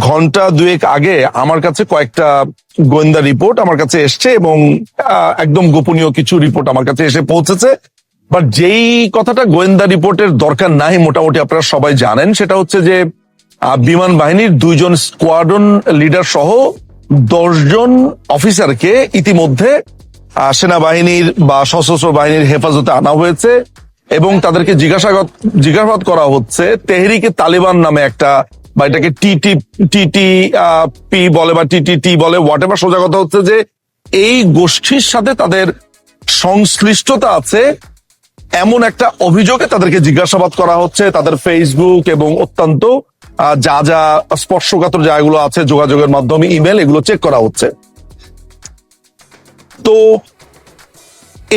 ঘন্টা দুয়েক আগে আমার কাছে কয়েকটা গোয়েন্দা রিপোর্ট আমার কাছে এসছে এবং একদম গোপনীয় কিছু রিপোর্ট আমার কাছে এসে পৌঁছেছে। বাট যেই কথাটা গোয়েন্দা রিপোর্টের দরকার নাই মোটামুটি আপনারা সবাই জানেন, সেটা হচ্ছে যে বিমান বাহিনীর 2জন স্কোয়াড্রন লিডার সহ 10 জন অফিসারকে ইতিমধ্যে সেনাবাহিনীর বা সশস্ত্র বাহিনীর হেফাজতে আনা হয়েছে এবং তাদেরকে জিজ্ঞাসাবাদ করা হচ্ছে তেহরিকে তালিবান নামে একটা, বা এটাকে টিটিপি বলে বা টিটিটি বলে, হোয়াট এভার। সোজা কথা হচ্ছে যে এই গোষ্ঠীর সাথে তাদের সংশ্লিষ্টতা আছে এমন একটা অভিযোগে তাদেরকে জিজ্ঞাসাবাদ করা হচ্ছে। তাদের ফেসবুক এবং অত্যন্ত যা যা স্পর্শকাতর জায়গাগুলো আছে যোগাযোগের মাধ্যমে ইমেল, এগুলো চেক করা হচ্ছে। তো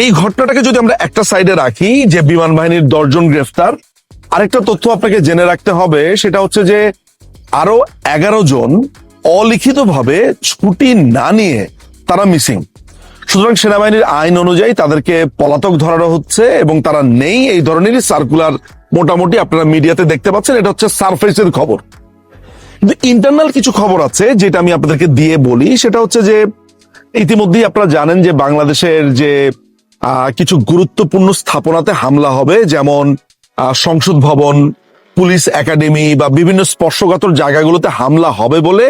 এই ঘটনাটাকে যদি আমরা একটা সাইডে রাখি যে বিমান বাহিনীর 10 জন গ্রেফতার, আরেকটা তথ্য আপনাকে জেনে রাখতে হবে, সেটা হচ্ছে যে আরো 11 জন অলিখিতভাবে ছুটি না নিয়ে তারা মিসিং। সুতরাং সেনাবাহিনীর আইন অনুযায়ী তাদেরকে পলাতক ধরানো হচ্ছে এবং তারা নেই, এই ধরনেরই সার্কুলার মোটামুটি আপনারা মিডিয়াতে দেখতে পাচ্ছেন। এটা হচ্ছে সারফেসের খবর। কিন্তু ইন্টারনাল কিছু খবর আছে যেটা আমি আপনাদেরকে দিয়ে বলি, সেটা হচ্ছে যে ইতিমধ্যেই আপনারা জানেন যে বাংলাদেশের যে কিছু গুরুত্বপূর্ণ স্থাপনাতে হামলা হবে, যেমন সংসদ ভবন, পুলিশ একাডেমি বা বিভিন্ন স্পর্শকাতর জায়গাগুলোতে হামলা হবে বলে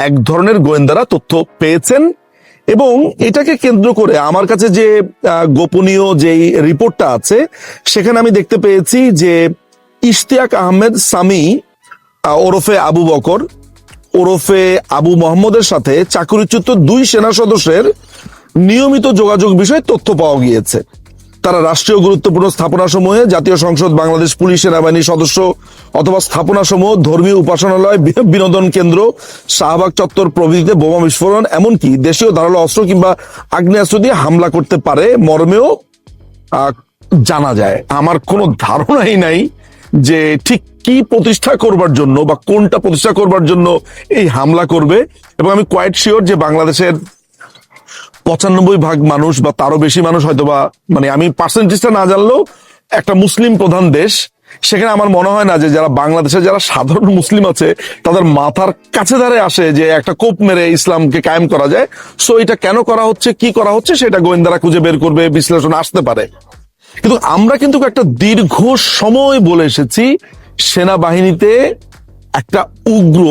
এক ধরনের গোয়েন্দারা তথ্য পেয়েছেন। এবং এটাকে কেন্দ্র করে আমার কাছে যে গোপনীয় যেই রিপোর্টটা আছে সেখানে আমি দেখতে পেয়েছি যে ইশতিয়াক আহমেদ সামি ওরফে আবু বকর ওরফে আবু মোহাম্মদের সাথে চাকরিচ্যুত 2 সেনা সদস্যের নিয়মিত যোগাযোগ বিষয়ে তথ্য পাওয়া গিয়েছে। তারা রাষ্ট্রীয় গুরুত্বপূর্ণ স্থাপনাসমূহে, জাতীয় সংসদ, বাংলাদেশ পুলিশ, সেনাবাহিনীর সদস্য অথবা স্থাপনাসমূহ, ধর্মীয় উপাসনালয়, বিনোদন কেন্দ্র, শাহবাগ চত্বর প্রভৃতিতে বোমা বিস্ফোরণ, এমনকি দেশীয় ধারালো অস্ত্র কিংবা আগ্নেয়াস্ত্র দিয়ে হামলা করতে পারে মর্মেও জানা যায়। আমার কোনো ধারণাই নাই যে ঠিক কি প্রতিষ্ঠা করবার জন্য বা কোনটা প্রতিষ্ঠা করবার জন্য এই হামলা করবে। এবং আমি কোয়াইট শিওর যে বাংলাদেশের 95% মানুষ বা তারও বেশি মানুষ হয়তোবা, মানে আমি পার্সেন্টেজটা না জানলেও একটা মুসলিম প্রধান দেশ, সেখানে আমার মনে হয় না যে যারা বাংলাদেশের যারা সাধারণ মুসলিম আছে তাদের মাথার কাছে ধারে আসে যে একটা কোপ মেরে ইসলামকে কায়েম করা যায়। সো এটা কেন করা হচ্ছে, কি করা হচ্ছে, সেটা গোয়েন্দারা খুঁজে বের করবে, বিশ্লেষণ আসতে পারে। কিন্তু আমরা কিন্তু একটা দীর্ঘ সময় বলে এসেছি সেনাবাহিনীতে একটা উগ্র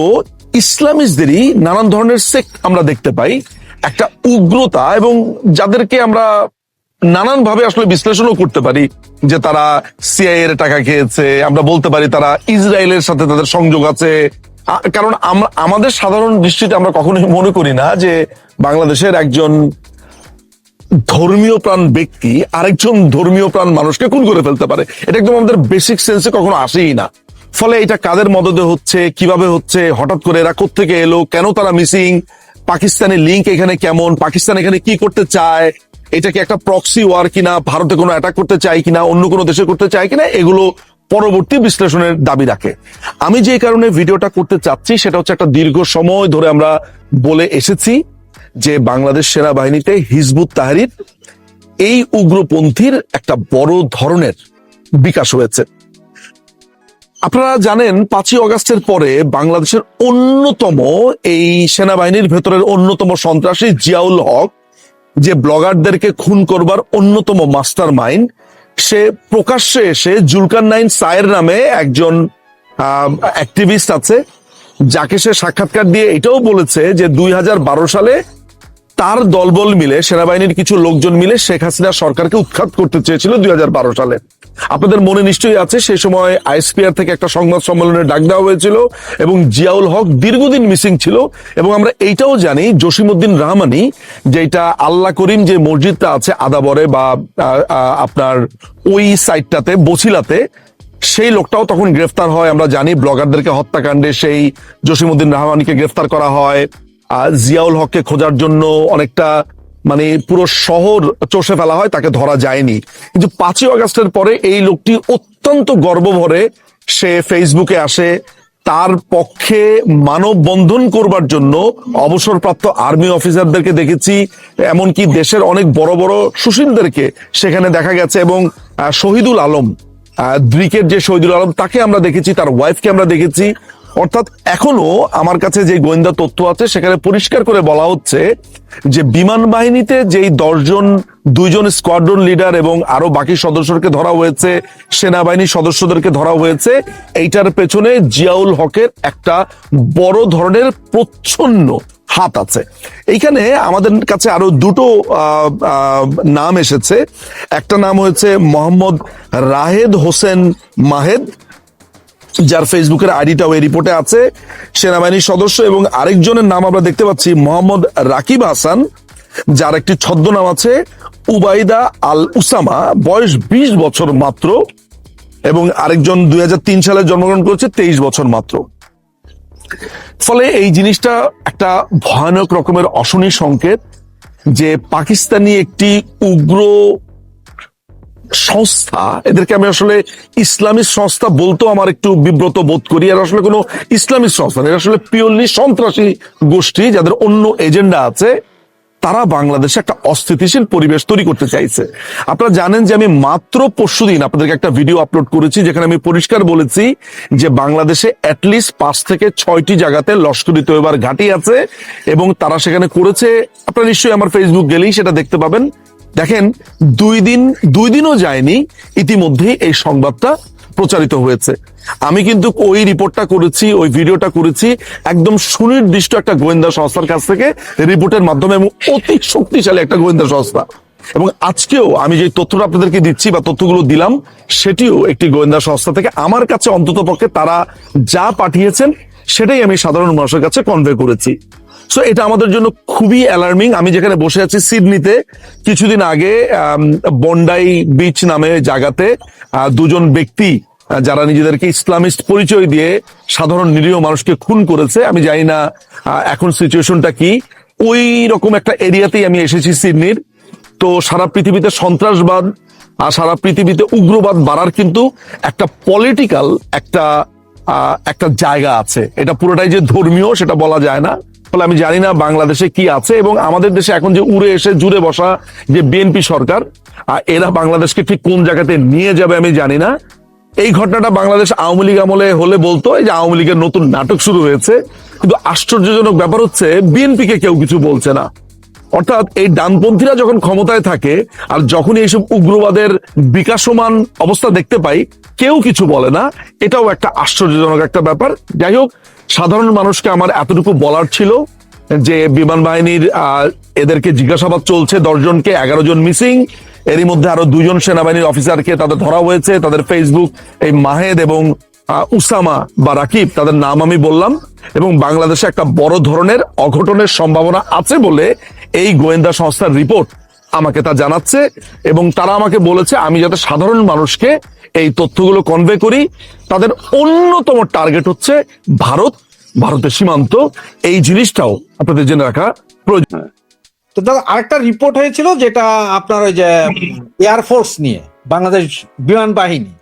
ইসলামিস্টদেরই নানান ধরনের সেক্ট আমরা দেখতে পাই, একটা উগ্রতা, এবং যাদেরকে আমরা নানান ভাবে আসলে বিশ্লেষণও করতে পারি যে তারা সিআইএ এর টাকা খেয়েছে, আমরা বলতে পারি তারা ইসরায়েলের সাথে তাদের সংযোগ আছে। কারণ আমাদের সাধারণ দৃষ্টিতে আমরা কখনোই মনে করি না যে বাংলাদেশের একজন ধর্মীয় প্রাণ ব্যক্তি আরেকজন ধর্মীয় প্রাণ মানুষকে খুন করে ফেলতে পারে। এটা একদম আমাদের বেসিক সেন্সে কখনো আসেই না। ফলে এটা কাদের মদদে হচ্ছে, কিভাবে হচ্ছে, হঠাৎ করে এরা কোত্থেকে এলো, কেন তারা মিসিং, পাকিস্তানের লিঙ্ক এখানে কেমন, পাকিস্তান এখানে কি করতে চায়, এটা কি একটা প্রক্সি ওয়ার কিনা, ভারতে কোনো অ্যাটাক করতে চায় কিনা, অন্য কোনো দেশে করতে চায় কিনা, এগুলো পরবর্তী বিশ্লেষণের দাবি রাখে। আমি যে কারণে ভিডিওটা করতে চাচ্ছি সেটা হচ্ছে একটা দীর্ঘ সময় ধরে আমরা বলে এসেছি যে বাংলাদেশ সেনাবাহিনীতে হিজবুত তাহরির এই উগ্রপন্থীর একটা বড় ধরনের বিকাশ হয়েছে। আপনারা জানেন 5ই অগাস্টের পরে বাংলাদেশের অন্যতম এই সেনাবাহিনীর ভেতরের অন্যতম সন্ত্রাসী জিয়াউল হক, যে ব্লগারদেরকে খুন করবার অন্যতম মাস্টার মাইন্ড, সে প্রকাশ্যে এসে জুলকারনাইন সায়ের নামে একজন অ্যাক্টিভিস্ট আছে, যাকে সে সাক্ষাৎকার দিয়ে এটাও বলেছে যে 2012 সালে তার দলবল মিলে, সেনাবাহিনীর কিছু লোকজন মিলে শেখ হাসিনা সরকারকে উৎখাত করতে চেয়েছিল 2012 সালে। আপনাদের মনে নিশ্চয়ই আছে সেই সময় আইএসপিআর থেকে একটা সংবাদ সম্মেলনের ডাক দেওয়া হয়েছিল এবং জিয়াউল হক দীর্ঘদিন মিসিং ছিল। এবং আমরা এইটাও জানি জসিমউদ্দিন রহমানি, যেটা আল্লাহ করিম যে মসজিদটা আছে আদাবরে বা আপনার ওই সাইডটাতে বছিলাতে, সেই লোকটাও তখন গ্রেফতার হয়। আমরা জানি ব্লগারদেরকে হত্যাকাণ্ডে সেই জসিমউদ্দিন রহমানিকে গ্রেফতার করা হয়। জিয়াউল হককে খোঁজার জন্য অনেকটা মানে পুরো শহর চষে ফেলা হয়, তাকে ধরা যায়নি। কিন্তু 5ই অগাস্টের পরে এই লোকটি অত্যন্ত গর্বভরে সে ফেসবুকে আসে, তার পক্ষে মানববন্ধন করবার জন্য অবসরপ্রাপ্ত আর্মি অফিসারদেরকে দেখেছি, এমনকি দেশের অনেক বড় বড় সুশীলদেরকে সেখানে দেখা গেছে। এবং শহীদুল আলম, ব্রিগেড যে শহীদুল আলম, তাকে আমরা দেখেছি, তার ওয়াইফকে আমরা দেখেছি। অর্থাৎ এখনো আমার কাছে যে গোয়েন্দা তথ্য আছে সেখানে পরিষ্কার করে বলা হচ্ছে যে বিমান বাহিনীতে যেই 10 জন, 2 জন স্কোয়াড্রন লিডার এবং আরো বাকি সদস্যদেরকে ধরা হয়েছে, সেনাবাহিনীর সদস্যদেরকে ধরা হয়েছে, এইটার পেছনে জিয়াউল হকের একটা বড় ধরনের প্রচ্ছন্ন হাত আছে। এইখানে আমাদের কাছে আরো দুটো নাম এসেছে। একটা নাম হয়েছে মোহাম্মদ রাহেদ হোসেন মাহেদ, যার ফেসবুকের আইডিটাও এই রিপোর্টে আছে, সেনাবাহিনীর সদস্য। এবং আরেকজনের নাম আমরা দেখতে পাচ্ছি মোহাম্মদ রাকিব হাসান, যার একটি ছদ্মনাম আছে উবাইদা আল উসামা, বয়স 20 বছর মাত্র, এবং আরেকজন 2003 সালে জন্মগ্রহণ করেছে, 23 বছর মাত্র। ফলে এই জিনিসটা একটা ভয়ানক রকমের অশনি সংকেত যে পাকিস্তানি একটি উগ্র সংস্থা, এদেরকে আমি আসলে ইসলামিক সংস্থা বলতেও আমার একটু বিব্রত বোধ করি। আর আসলে কোনো ইসলামিক সংস্থা না, এরা আসলে পিওরলি সন্ত্রাসী গোষ্ঠী যাদের অন্য এজেন্ডা আছে। তারা বাংলাদেশে একটা অস্থিতিশীল পরিবেশ তৈরি করতে চাইছে। আপনারা জানেন যে আমি মাত্র পরশুদিন আপনাদেরকে একটা ভিডিও আপলোড করেছি যেখানে আমি পরিষ্কার বলেছি যে বাংলাদেশে অ্যাটলিস্ট 5 থেকে 6টি জায়গাতে লস্করি তৈয়বার ঘাঁটি আছে এবং তারা সেখানে করেছে। আপনারা নিশ্চয়ই আমার ফেসবুক গেলেই সেটা দেখতে পাবেন। দেখেন, 2 দিনও যায়নি, ইতিমধ্যেই এই সংবাদটা প্রচারিত হয়েছে। আমি কিন্তু ওই রিপোর্টটা করেছি, ওই ভিডিওটা করেছি একদম সুনির্দিষ্ট একটা গোয়েন্দা সংস্থার কাছ থেকে রিপোর্টের মাধ্যমে, এবং অতি শক্তিশালী একটা গোয়েন্দা সংস্থা। এবং আজকেও আমি যে তথ্যটা আপনাদেরকে দিচ্ছি বা তথ্যগুলো দিলাম সেটিও একটি গোয়েন্দা সংস্থা থেকে আমার কাছে অন্তত পক্ষে তারা যা পাঠিয়েছেন সেটাই আমি সাধারণ মানুষের কাছে কনভে করেছি। সো এটা আমাদের জন্য খুবই অ্যালার্মিং। আমি যেখানে বসে আছি সিডনিতে, কিছুদিন আগে বন্ডাই বিচ নামে জায়গাতে 2 জন ব্যক্তি যারা নিজেদেরকে ইসলামিস্ট পরিচয় দিয়ে সাধারণ নিরীহ মানুষকে খুন করেছে। আমি জানি না এখন সিচুয়েশনটা কি। ওই রকম একটা এরিয়াতেই আমি এসেছি সিডনির। তো সারা পৃথিবীতে সন্ত্রাসবাদ আর সারা পৃথিবীতে উগ্রবাদ বাড়ার কিন্তু একটা পলিটিক্যাল একটা জায়গা আছে। এটা পুরোটাই যে ধর্মীয় সেটা বলা যায় না। ফলে আমি জানি না বাংলাদেশে কি আছে, এবং আমাদের দেশে এখন যে উড়ে এসে জুড়ে বসা যে বিএনপি সরকার, এরা বাংলাদেশকে ঠিক কোন জায়গাতে নিয়ে যাবে আমি জানি না। এই ঘটনাটা বাংলাদেশ আওয়ামী লীগ আমলে হলে বলতো এই যে আওয়ামী লীগের নতুন নাটক শুরু হয়েছে, কিন্তু আশ্চর্যজনক ব্যাপার হচ্ছে বিএনপিকে কেউ কিছু বলছে না। অর্থাৎ এই ডানপন্থীরা যখন ক্ষমতায় থাকে আর যখনই এইসব উগ্রবাদের বিকাশমান অবস্থা দেখতে পাই, কেউ কিছু বলে না। এটাও একটা আশ্চর্যজনক একটা ব্যাপার। যাই হোক, সাধারণ মানুষকে আমার এতটুকু বলার ছিল যে বিমান বাহিনীর এদেরকে জিজ্ঞাসাবাদ চলছে, 10 জনকে, 11 জন মিসিং। এরই মধ্যে আরো 2 জন সেনাবাহিনীর অফিসারকে তাদের ধরা হয়েছে। তাদের ফেসবুক, এই মাহেদ এবং উসামা বা রাকিব, তাদের নাম আমি বললাম। এবং বাংলাদেশে একটা বড় ধরনের অঘটনের সম্ভাবনা আছে বলে এই গোয়েন্দা সংস্থার রিপোর্ট আমাকে তা জানাচ্ছে। এবং তারা আমাকে বলেছে আমি যাতে সাধারণ মানুষকে এই তথ্যগুলো কনভে করি। তাদের অন্যতম টার্গেট হচ্ছে ভারতের সীমান্ত। এই জিনিসটাও আপনাদের জেনে রাখা প্রয়োজন। তো দাদা, আরেকটা রিপোর্ট হয়েছিল যেটা আপনার ওই যে এয়ারফোর্স নিয়ে, বাংলাদেশ বিমান বাহিনী।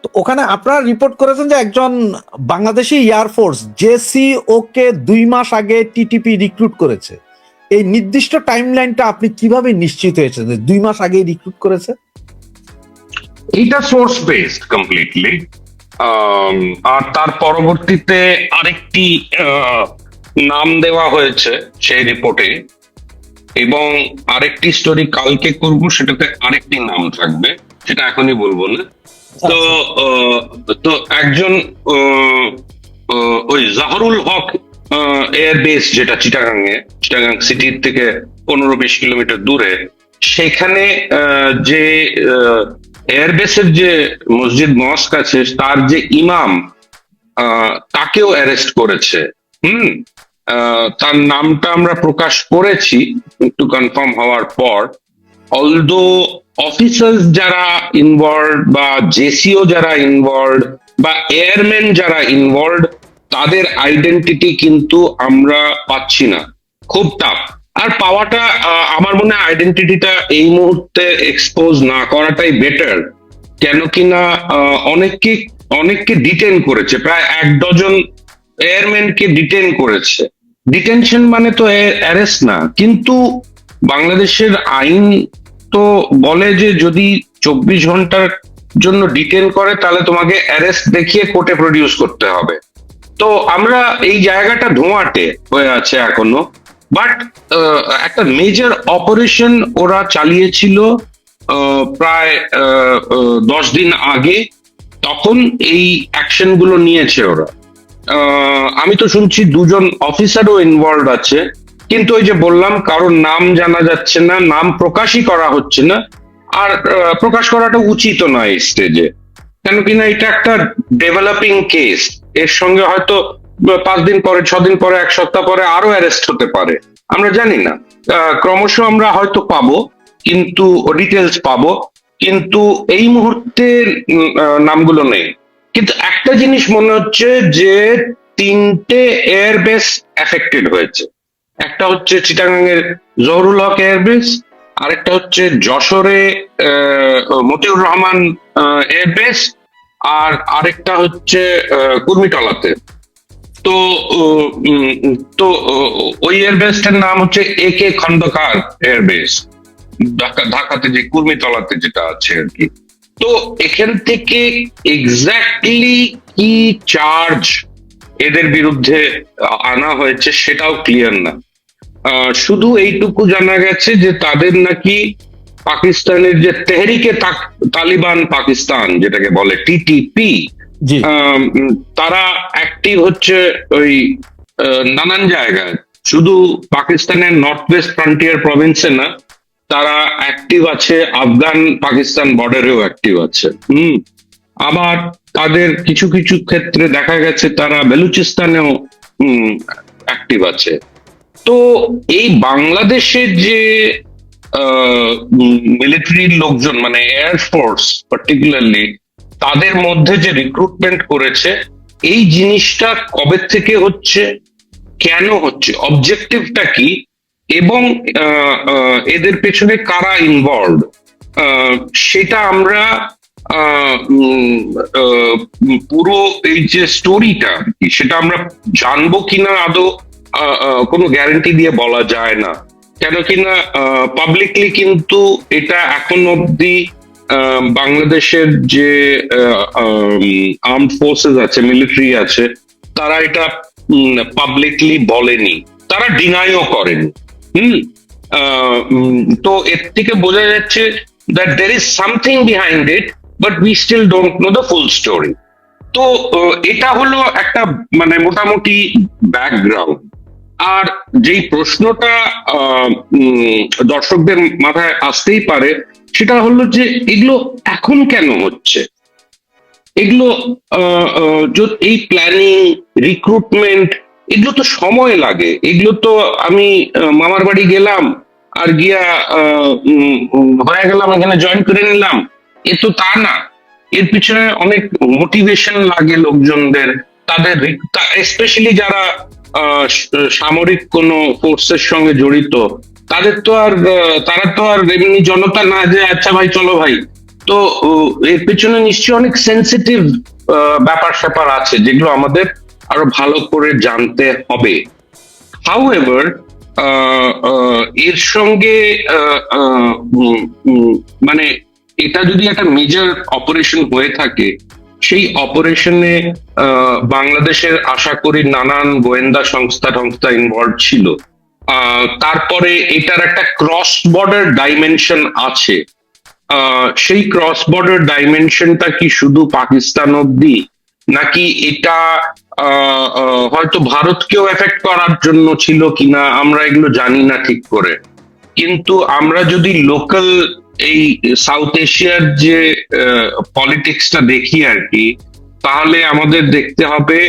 তো ওখানে আপনারা রিপোর্ট করেছেন যে একজন বাংলাদেশি এয়ারফোর্স জেসিও কে 2 মাস আগে টিটিপি রিক্রুট করেছে। এই নির্দিষ্ট টাইমলাইনটা আপনি কিভাবে নিশ্চিত হয়েছে যে 2 মাস আগে রিক্রুট করেছে? এটা সোর্স বেসড কমপ্লিটলি। আর তার পরবর্তীতে আরেকটি নাম দেওয়া হয়েছে সেই রিপোর্টে, এবং আরেকটি স্টোরি কালকে করব, সেটাতে আরেকটি নাম থাকবে, সেটা এখনই বলবো না। তো একজন ওই জাহরুল হক এয়ারবেস, যেটা চিটাগাং সিটির থেকে 15-20 কিলোমিটার দূরে, সেখানে যে এয়ারবেসের যে মসজিদ মস্ক আছে, তার যে ইমাম, তাকেও অ্যারেস্ট করেছে। তার নামটা আমরা প্রকাশ করেছি একটু কনফার্ম হওয়ার পর। অলদো অফিসার্স যারা ইনভলভ বা জেসিও যারা ইনভলভ বা এয়ারম্যান যারা ইনভলভ, তাদের আইডেন্টিটি কিন্তু আমরা পাচ্ছি না, খুব টাফ। আর পাওয়াটা, আমার মনে হয় আইডেন্টিটিটা এই মুহূর্তে এক্সপোজ না করাটাই বেটার। কেন কিনা অনেককে ডিটেন করেছে, প্রায় 1 ডজন এয়ারম্যানকে ডিটেন করেছে। ডিটেনশন মানে তো অ্যারেস্ট না, কিন্তু বাংলাদেশের আইন তো বলে যে যদি 24 ঘন্টার জন্য ডিটেন করে তাহলে তোমাকে অ্যারেস্ট দেখিয়ে কোর্টে প্রডিউস করতে হবে। তো আমরা এই জায়গাটা ধোঁয়াটে হয়ে আছে এখনো, বাট একটা মেজর অপারেশন ওরা চালিয়েছিল প্রায় 10 দিন আগে, তখন এই অ্যাকশন গুলো নিয়েছে ওরা। আমি তো শুনছি 2জন অফিসারও ইনভলভ আছে, কিন্তু ওই যে বললাম কারোর নাম জানা যাচ্ছে না, নাম প্রকাশই করা হচ্ছে না, আর প্রকাশ করাটা উচিত নয় এই স্টেজে, কেন কিনা এটা একটা ডেভেলপিং কেস। এর সঙ্গে হয়তো 5 দিন পরে, 6 দিন পরে, 1 সপ্তাহ পরে আরো অ্যারেস্ট হতে পারে, আমরা জানি না। ক্রমশ আমরা হয়তো পাবো, কিন্তু ডিটেলস পাবো, কিন্তু এই মুহূর্তে নামগুলো নেই। কিন্তু একটা জিনিস মনে হচ্ছে যে 3টে এয়ারবেস এফেক্টেড হয়েছে। একটা হচ্ছে চিটাগাং এর জহুরুল হক এয়ারবেস, আরেকটা হচ্ছে যশোরে মতিউর রহমান এয়ারবেস, আর আরেকটা হচ্ছে কুর্মিটলাতে। তো ওই এয়ারবেসটার নাম হচ্ছে AK খন্দকার এয়ারবেস, ঢাকাতে যে কুর্মিটলাতে যেটা আছে আর কি। তো এখান থেকে এক্স্যাক্টলি কি চার্জ এদের বিরুদ্ধে আনা হয়েছে সেটাও ক্লিয়ার না। শুধু এইটুকু জানা গেছে যে তাদের নাকি পাকিস্তানের যে তেহরিকে তালিবান পাকিস্তান যেটাকে বলে TTP, জি, তারা অ্যাক্টিভ হচ্ছে ওই নানান জায়গায়, শুধু পাকিস্তানের নর্থ ওয়েস্ট ফ্রন্টিয়ার প্রভিন্সে না, তারা অ্যাক্টিভ আছে আফগান পাকিস্তান বর্ডারেও অ্যাক্টিভ আছে। আবার তাদের কিছু কিছু ক্ষেত্রে দেখা গেছে তারা বেলুচিস্তানেও অ্যাক্টিভ আছে। তো এই বাংলাদেশের যে মিলিটারি লোকজন, মানে এয়ারফোর্স পার্টিকুলারলি, তাদের মধ্যে যে রিক্রুটমেন্ট করেছে, এই জিনিসটা কবে থেকে হচ্ছে, কেন হচ্ছে, অবজেক্টিভটা কি, এবং এদের পেছনে কারা ইনভলভ, সেটা আমরা পুরো এই যে স্টোরিটা সেটা আমরা জানবো কিনা আদৌ কোনো গ্যারান্টি দিয়ে বলা যায় না, কেন কিনা পাবলিকলি কিন্তু এটা এখন অব্দি বাংলাদেশের যে আর্মড ফোর্সেস আছে, মিলিটারি আছে, তারা এটা পাবলিকলি বলেনি, তারা ডিনাইও করেনি। তো এর থেকে বোঝা যাচ্ছে that there is something behind it, but we still don't know the full story. তো এটা হলো একটা মানে মোটামুটি ব্যাকগ্রাউন্ড। আর যেই প্রশ্নটা দর্শকদের মাথায় আসতেই পারে, সেটা হলো যে এগুলো এখন কেন হচ্ছে, এগুলো এই প্ল্যানিং, রিক্রুটমেন্ট, এগুলো তো সময় লাগে। এগুলো তো আমি মামার বাড়ি গেলাম আর গিয়া হয়ে গেলাম, এখানে জয়েন করে নিলাম, এ তো তা না। এর পিছনে অনেক মোটিভেশন লাগে লোকজনদের, তাদের স্পেশালি যারা সামরিক কোনো ফোর্সের সঙ্গে জড়িত, তাদের তো আর তারা তো আর এমনি জনতা না যে আচ্ছা ভাই চলো ভাই। তো এর পেছনে নিশ্চয়ই অনেক সেন্সিটিভ ব্যাপার স্যাপার আছে, যেগুলো আমাদের আরো ভালো করে জানতে হবে। হাউএভার এর সঙ্গে মানে এটা যদি একটা মেজর অপারেশন হয়ে থাকে, সেই অপারেশনে বাংলাদেশের আশা করি নানান গোয়েন্দা সংস্থা ইনভলভ ছিল। তারপরে এটার একটা ক্রস বর্ডার ডাইমেনশন আছে। সেই ক্রস বর্ডার ডাইমেনশনটা কি শুধু পাকিস্তান অব্দি, নাকি এটা হয়তো ভারতকেও এফেক্ট করার জন্য ছিল কিনা আমরা এগুলো জানি না ঠিক করে। কিন্তু আমরা যদি লোকাল এই সাউথ এশিয়ার যে পলিটিক্সটা দেখি আর কি, তাহলে আমাদের দেখতে হবে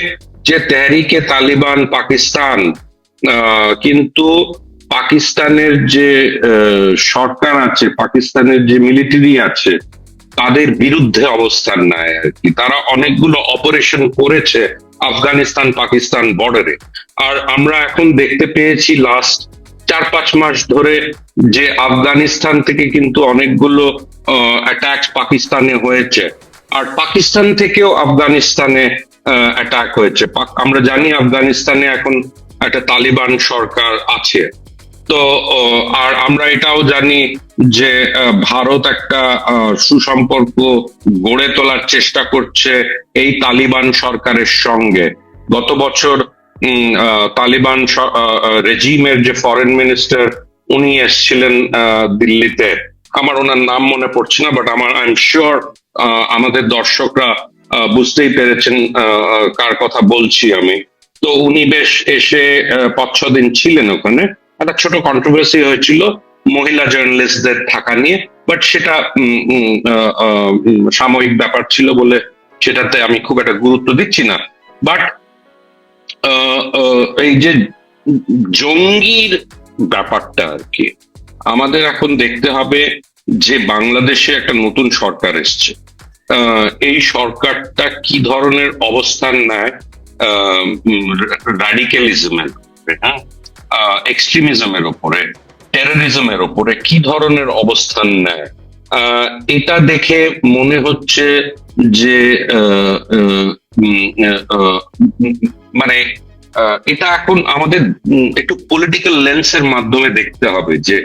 যে তেহরিকে তালিবান পাকিস্তান কিন্তু পাকিস্তানের যে সরকার আছে, পাকিস্তানের যে মিলিটারি আছে, তাদের বিরুদ্ধে অবস্থান নেয় আর কি। তারা অনেকগুলো অপারেশন করেছে আফগানিস্তান পাকিস্তান বর্ডারে। আর আমরা এখন দেখতে পেয়েছি লাস্ট 4-5 মাস ধরে যে আফগানিস্তান থেকে কিন্তু অনেকগুলো অ্যাটাক পাকিস্তানে হয়েছে, আর পাকিস্তান থেকেও আফগানিস্তানে অ্যাটাক হয়েছে। আমরা জানি আফগানিস্তানে এখন একটা তালিবান সরকার আছে। তো আর আমরা এটাও জানি যে ভারত একটা সুসম্পর্ক গড়ে তোলার চেষ্টা করছে এই তালিবান সরকারের সঙ্গে। গত বছর তালিবান রেজিমের যে ফরেন মিনিস্টার উনি এসেছিলেন দিল্লিতে, আমার ওনার নাম মনে পড়ছে না, বাট আই এম শিওর আমাদের দর্শকরা বুঝতেই পেরেছেন কার কথা বলছি আমি। তো উনি বেশ এসে 5-6 দিন ছিলেন ওখানে। একটা ছোট কন্ট্রোভার্সি হয়েছিল মহিলা জার্নালিস্টদের থাকা নিয়ে, বাট সেটা সাময়িক ব্যাপার ছিল বলে সেটাতে আমি খুব একটা গুরুত্ব দিচ্ছি না। বাট এই যে জঙ্গির ব্যাপারটা আর কি, আমাদের এখন দেখতে হবে যে বাংলাদেশে একটা নতুন সরকার এসছে, এই সরকারটা কি ধরনের অবস্থান নেয় র্যাডিক্যালিজমের উপরে, হ্যাঁ, এক্সট্রিমিজমের উপরে, টেরোরিজমের উপরে কি ধরনের অবস্থান নেয়। এটা দেখে মনে হচ্ছে যে মানে এটা এখন আমাদের একটু পলিটিক্যাল লেন্সের মাধ্যমে দেখতে হবে যে